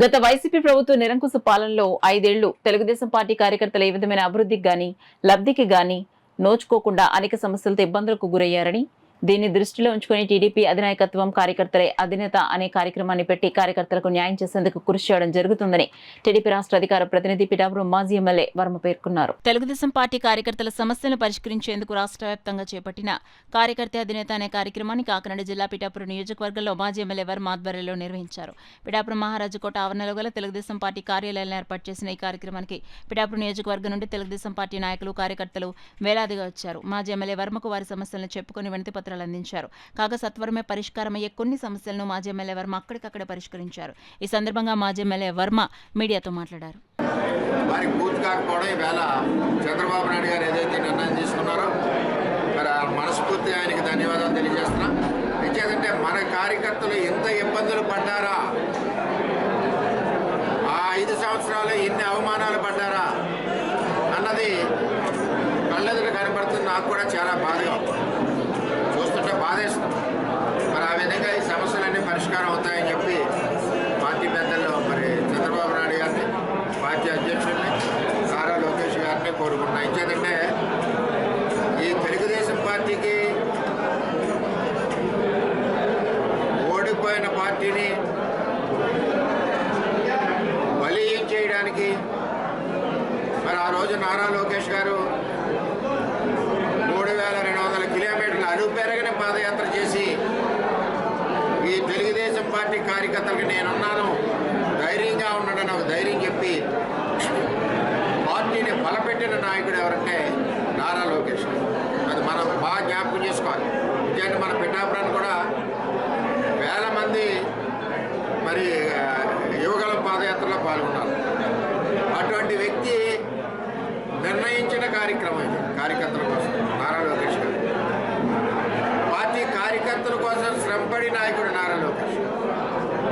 గత వైసీపీ ప్రభుత్వ నిరంకుశ పాలనలో 5 ఏళ్లు తెలుగుదేశం పార్టీ కార్యకర్తలు ఏ విధమైన అభివృద్ధికి గాని లబ్ధికి గాని నోచుకోకుండా అనేక సమస్యలతో ఇబ్బందులకు గురయ్యారని దీన్ని దృష్టిలో ఉంచుకుని టీడీపీ అధినాయకత్వం కార్యకర్తలే అధినేత అనే కార్యక్రమాన్ని పెట్టి కార్యకర్తలకు న్యాయం చేసేందుకు కృషి చేయడం జరుగుతుందని టీడీపీ రాష్ట్ర అధికార ప్రతినిధి పిఠాపురం మాజీ ఎమ్మెల్యే వర్మ పేర్కొన్నారు. తెలుగుదేశం పార్టీ కార్యకర్తల సమస్యలను పరిష్కరించేందుకు రాష్ట్ర వ్యాప్తంగా చేపట్టిన కార్యకర్త అధినేత అనే కార్యక్రమాన్ని కాకినాడ జిల్లా పిఠాపురం నియోజకవర్గంలో మాజీ ఎమ్మెల్యే వర్మ ఆధ్వర్యంలో నిర్వహించారు. పిఠాపురం మహారాజుకోట ఆవరణలో గల తెలుగుదేశం పార్టీ కార్యాలయాలను ఏర్పాటు చేసిన ఈ కార్యక్రమానికి పిఠాపురం నియోజకవర్గం నుండి తెలుగుదేశం పార్టీ నాయకులు కార్యకర్తలు వేలాదిగా వచ్చారు. మాజీ ఎమ్మెల్యే వర్మకు వారి సమస్యలను చెప్పుకుని వినతి అందించారు. కాగా సత్వరమే పరిష్కారమయ్యే కొన్ని సమస్యలను మాజీ ఎమ్మెల్యే వర్మ అక్కడికక్కడే పరిష్కరించారు. ఈ సందర్భంగా మాజీ ఎమ్మెల్యే వర్మ మీడియాతో మాట్లాడారు. చంద్రబాబు నాయుడు గారు ఏదైతే నిర్ణయం తీసుకున్నారో మరి మనస్ఫూర్తిగా ఆయనకి ధన్యవాదాలు తెలియజేస్తున్నాం. ఎందుకంటే మన కార్యకర్తలు ఎంత ఇబ్బందులు పడ్డారా, ఆ 5 సంవత్సరాలు ఎన్ని అవమానాలు పడ్డారా అన్నది కళ్ళెదురు కనబడుతుంది. నాకు కూడా చాలా బాధగా చూస్తుంటే బాధేస్తుంది. మరి ఆ విధంగా ఈ సమస్యలన్నీ పరిష్కారం అవుతాయని చెప్పి పార్టీ పెద్దల్లో మరి చంద్రబాబు నాయుడు గారిని, పార్టీ అధ్యక్షుడిని నారా లోకేష్ గారిని కోరుకుంటున్నాం. ఎందుకంటే ఈ తెలుగుదేశం పార్టీకి ఓడిపోయిన పార్టీని బలీయం చేయడానికి మరి ఆ రోజు నారా లోకేష్ గారు 3200 కిలోమీటర్ల అలుపెరగని పాదయాత్ర చేసి ఈ తెలుగుదేశం పార్టీ కార్యకర్తలకు నేనున్నాను, ధైర్యంగా ఉన్నాడని ఒక ధైర్యం చెప్పి పార్టీని బలపెట్టిన నాయకుడు ఎవరంటే నారా లోకేష్. అది మనం బాగా జ్ఞాపకం చేసుకోవాలి. ఎందుకంటే మన పిఠాపురాన్ని కూడా వేల మంది మరి యువగలం పాదయాత్రలో పాల్గొన్నారు. అటువంటి వ్యక్తి నిర్ణయించిన కార్యక్రమం ఇది. కార్యకర్తల కోసం నారా లోకేష్ గారు, పార్టీ కార్యకర్తల కోసం శ్రమపడి నాయకుడు నారా లోకేష్.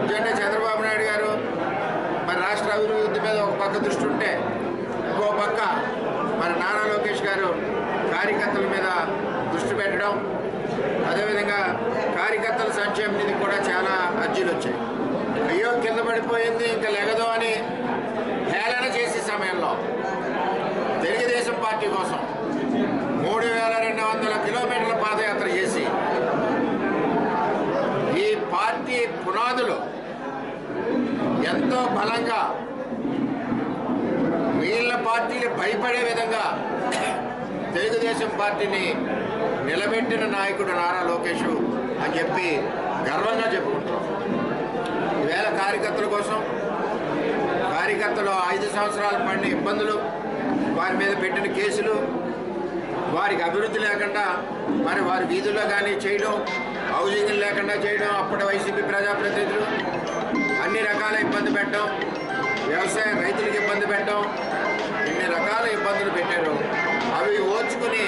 ఎందుకంటే చంద్రబాబు నాయుడు గారు మరి రాష్ట్ర అభివృద్ధి మీద ఒక పక్క దృష్టి ఉంటే ఇంకో పక్క మన నారా లోకేష్ గారు కార్యకర్తల మీద దృష్టి పెట్టడం, అదేవిధంగా కార్యకర్తల సంక్షేమ నిధి కూడా చాలా అర్జీలు వచ్చాయి. అయ్యో కింద పడిపోయింది ఇంకా లెగదు అని హేళన చేసే సమయంలో తెలుగుదేశం పార్టీ కోసం 3200 కిలోమీటర్ల పాదయాత్ర చేసి ఈ పార్టీ పునాదులు ఎంతో బలంగా మిగిలిన పార్టీలు భయపడే విధంగా తెలుగుదేశం పార్టీని నిలబెట్టిన నాయకుడు నారా లోకేష్ అని చెప్పి గర్వంగా చెప్పుకుంటాం. ఈవేళ కార్యకర్తల కోసం, కార్యకర్తలు 5 సంవత్సరాలు పడిన ఇబ్బందులు, వారి మీద పెట్టిన కేసులు, వారికి అభివృద్ధి లేకుండా మరి వారి వీధుల్లో కానీ చేయడం, హౌసింగ్ లేకుండా చేయడం, అప్పటి వైసీపీ ప్రజాప్రతినిధులు అన్ని రకాల ఇబ్బంది పెట్టడం, వ్యవసాయ రైతులకు ఇబ్బంది పెట్టడం, ఇన్ని రకాల ఇబ్బందులు పెట్టారు. అవి ఓర్చుకుని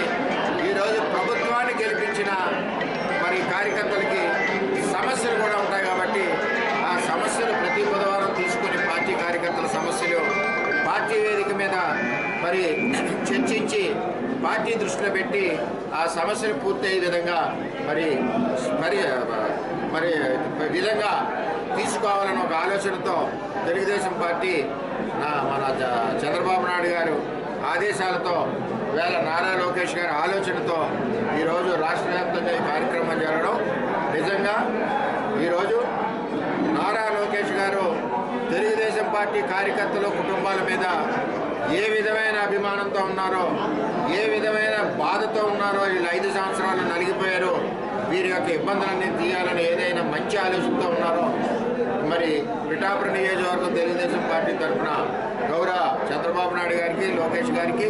ఈరోజు ప్రభుత్వాన్ని గెలిపించిన మరి కార్యకర్తలకి సమస్యలు కూడా ఉంటాయి. కాబట్టి ఆ సమస్యలు ప్రతి బుధవారం తీసుకుని పార్టీ కార్యకర్తల సమస్యలు పార్టీ వేదిక మీద మరి చర్చించి పార్టీ దృష్టిలో పెట్టి ఆ సమస్యలు పూర్తయ్యే విధంగా మరి మరి మరి విధంగా తీసుకోవాలని ఒక ఆలోచనతో తెలుగుదేశం పార్టీ మన చంద్రబాబు నాయుడు గారు ఆదేశాలతో వేళ నారా లోకేష్ గారి ఆలోచనతో ఈరోజు రాష్ట్ర వ్యాప్తంగా ఈ కార్యక్రమం జరగడం నిజంగా ఈరోజు నారా లోకేష్ గారు తెలుగుదేశం పార్టీ కార్యకర్తలు కుటుంబాల మీద ఏ విధమైన అభిమానంతో ఉన్నారో, ఏ విధమైన బాధతో ఉన్నారో, వీళ్ళు 5 సంవత్సరాలు నలిగిపోయారు, వీరి యొక్క ఇబ్బందులన్నీ తీయాలని ఏదైనా మంచి ఆలోచనతో ఉన్నారో మరి పిఠాపురం నియోజకవర్గం తెలుగుదేశం పార్టీ తరఫున గౌరవ చంద్రబాబు నాయుడు గారికి, లోకేష్ గారికి,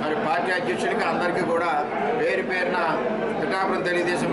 మరి పార్టీ అధ్యక్షుడికి అందరికీ కూడా పేరు పేరున పిఠాపురం తెలుగుదేశం